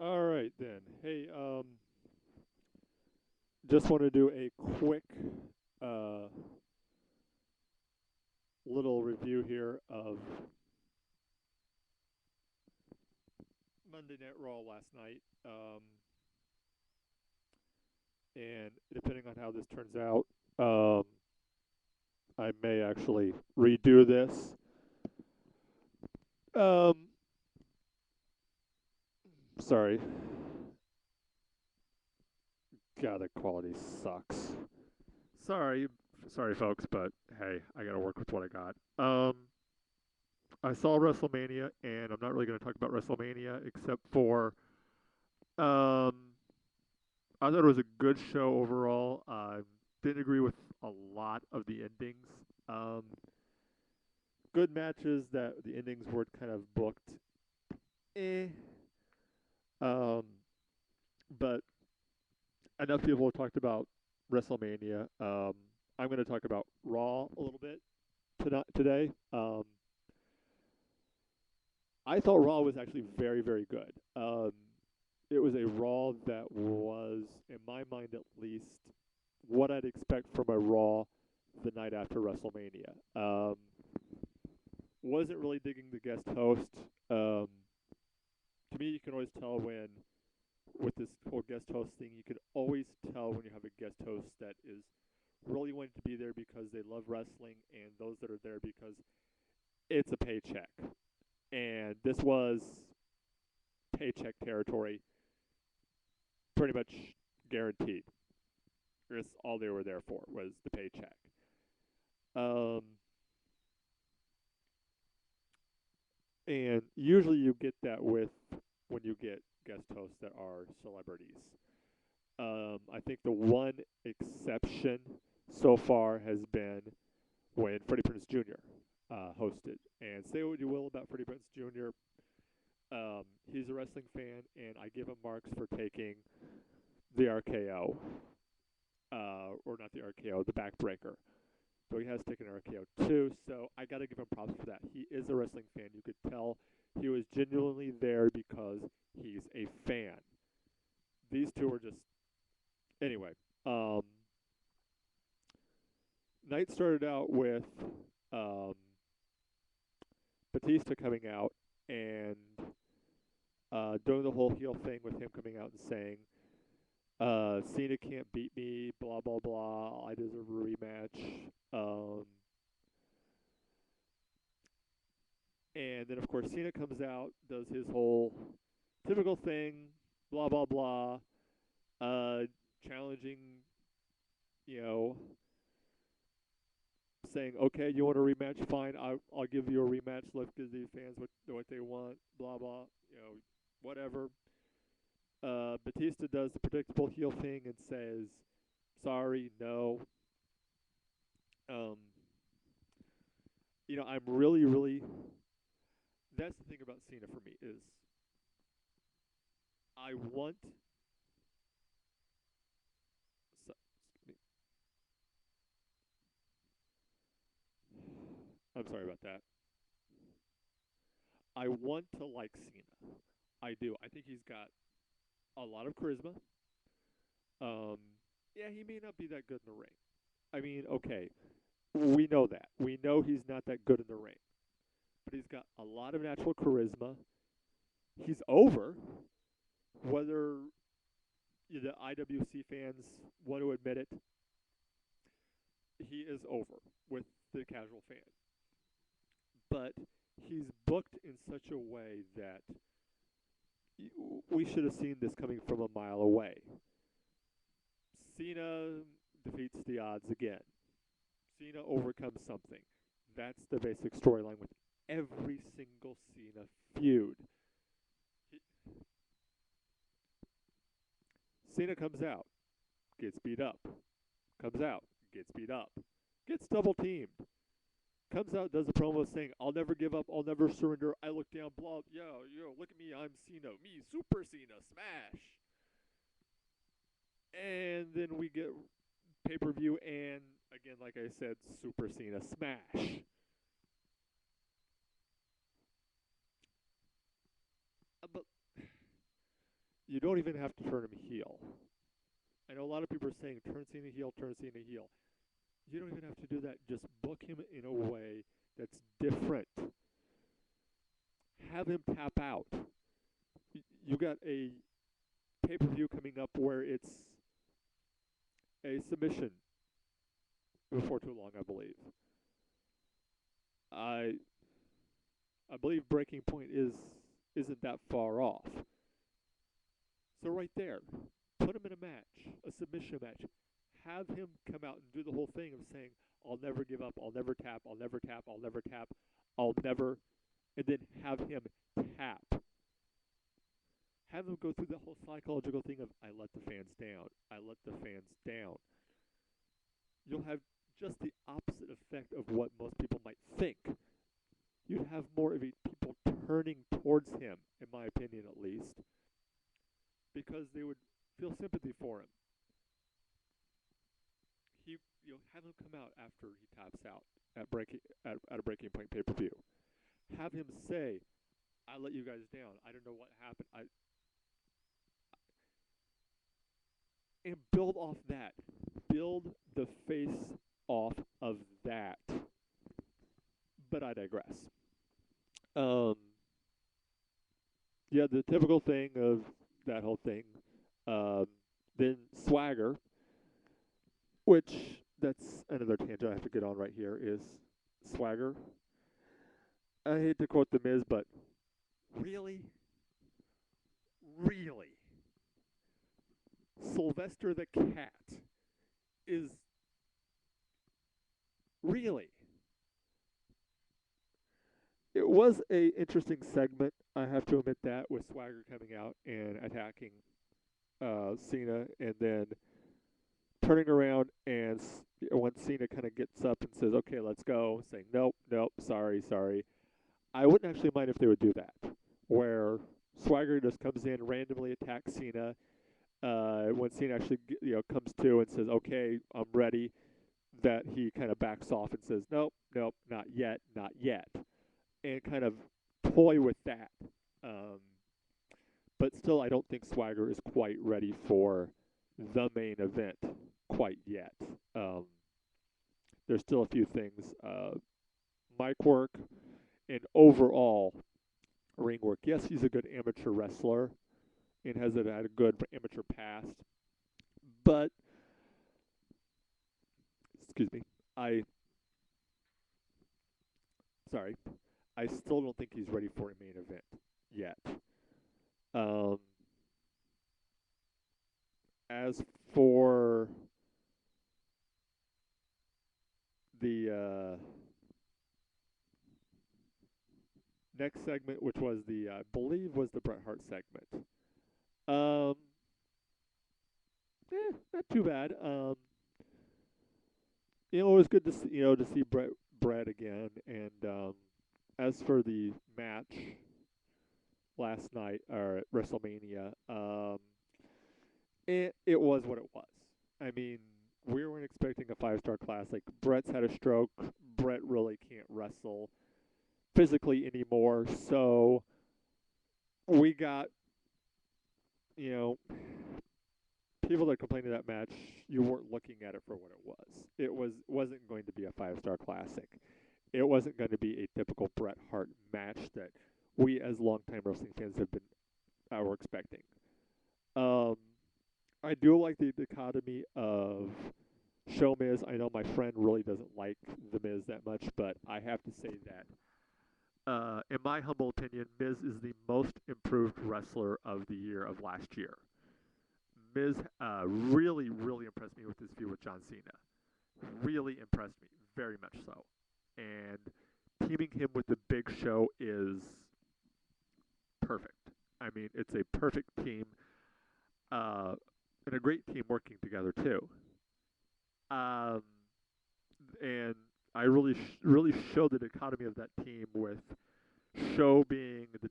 All right then. Hey, just want to do a quick uh, little review here of Monday Night Raw last night. And depending on how this turns out, I may actually redo this. Um, sorry. God, the quality sucks. Sorry, sorry, folks, but hey, I gotta work with what I got. I saw WrestleMania, and I'm not really gonna talk about WrestleMania except for um, I thought it was a good show overall. Didn't agree with a lot of the endings. Um, Good matches that the endings were kind of booked. Eh. Um, but enough people have talked about WrestleMania. I'm going to talk about Raw a little bit today. I thought Raw was actually very, very good. It was a Raw that was, in my mind at least, what I'd expect from a Raw the night after WrestleMania. Wasn't really digging the guest host. Um, to me, you can always tell when, with this whole guest host thing, you can always tell when you have a guest host that is really wanting to be there because they love wrestling, and those that are there because it's a paycheck. And this was paycheck territory, pretty much guaranteed. That's all they were there for was the paycheck. Um, and usually you get that with when you get guest hosts that are celebrities. I think the one exception so far has been when Freddie Prinze Jr. Hosted. And say what you will about Freddie Prinze Jr., he's a wrestling fan, and I give him marks for taking the RKO, or not the RKO, the backbreaker. So he has taken RKO too, so I got to give him props for that. He is a wrestling fan. You could tell he was genuinely there because he's a fan. These two are just anyway. Um, Night started out with um, Batista coming out and doing the whole heel thing with him coming out and saying, Cena can't beat me, blah, blah, blah. I deserve a rematch. And then, of course, Cena comes out, does his whole typical thing, blah, blah, blah, uh, challenging, you know, saying, okay, you want a rematch? Fine, I'll give you a rematch. Let's give the fans what they want, blah, blah, whatever. Batista does the predictable heel thing and says, sorry, no. Um, I'm really, really. That's the thing about Cena for me is I want. So, I'm sorry about that. I want to like Cena. I do. I think he's got a lot of charisma. Um, yeah, he may not be that good in the ring. I mean, okay, we know that. We know he's not that good in the ring, but he's got a lot of natural charisma. He's over, whether the IWC fans want to admit it. He is over with the casual fan, but he's booked in such a way that we should have seen this coming from a mile away. Cena defeats the odds again. Cena overcomes something. That's the basic storyline with every single Cena feud. He, Cena comes out, gets beat up. Comes out, gets beat up. Gets double teamed. Comes out, does a promo saying, I'll never give up, I'll never surrender. I look down, blah, look at me, I'm Cena. Me, Super Cena, smash. And then we get pay per view, and again, like I said, Super Cena, smash. But You don't even have to turn him heel. I know a lot of people are saying turn Cena heel, turn Cena heel. You don't even have to do that. Just book him in a way that's different. Have him tap out. You got a pay-per-view coming up where it's a submission before too long, I believe. I I believe Breaking Point isn't that far off. So right there, put him in a match, a submission match. Have him come out and do the whole thing of saying, "I'll never give up. I'll never tap. I'll never tap. I'll never tap. I'll never," and then have him tap. Have him go through the whole psychological thing of, "I let the fans down. I let the fans down." You'll have just the opposite effect of what most people might think. You'd have more of a people turning towards him, in my opinion at least, because they would feel sympathy for him. He, have him come out after he taps out at a Breaking Point pay-per-view. Have him say, "I let you guys down. I don't know what happened." And build off that. Build the face off of that. But I digress. Um, yeah, the typical thing of that whole thing. Um, then Swagger, which that's another tangent I have to get on right here, is Swagger. I hate to quote The Miz, but really? Really? Sylvester the Cat is really. It was a interesting segment, I have to admit that, with Swagger coming out and attacking Cena, and then turning around and when Cena kind of gets up and says, "Okay, let's go," saying, "Nope, nope, sorry, sorry." I wouldn't actually mind if they would do that, where Swagger just comes in, randomly attacks Cena. When Cena actually comes to and says, "Okay, I'm ready," that he kind of backs off and says, "Nope, nope, not yet, not yet," and kind of toy with that. Um, but still, I don't think Swagger is quite ready for the main event quite yet. Um, there's still a few things, mic work and overall ring work. Yes, he's a good amateur wrestler and has had a good amateur past, but excuse me, I sorry, I still don't think he's ready for a main event yet. Um, as for the next segment, which was I believe was the Bret Hart segment. Um, not too bad. It was good to see, to see Bret again. And as for the match last night or at WrestleMania, it was what it was. I mean, we weren't expecting a 5-star classic. Bret's had a stroke. Bret really can't wrestle physically anymore. So we got, people that complained of that match, you weren't looking at it for what it was. Wasn't going to be a 5-star classic. It wasn't going to be a typical Bret Hart match that we as longtime wrestling fans have been were expecting. Um, I do like the dichotomy of Show Miz. I know my friend really doesn't like the Miz that much, but I have to say that, in my humble opinion, Miz is the most improved wrestler of the year of last year. Miz really, really impressed me with his feud with John Cena. Really impressed me, very much so. And teaming him with the Big Show is perfect. I mean, it's a perfect team, and a great team working together too. Um, and I really, really showed the dichotomy of that team with Show being the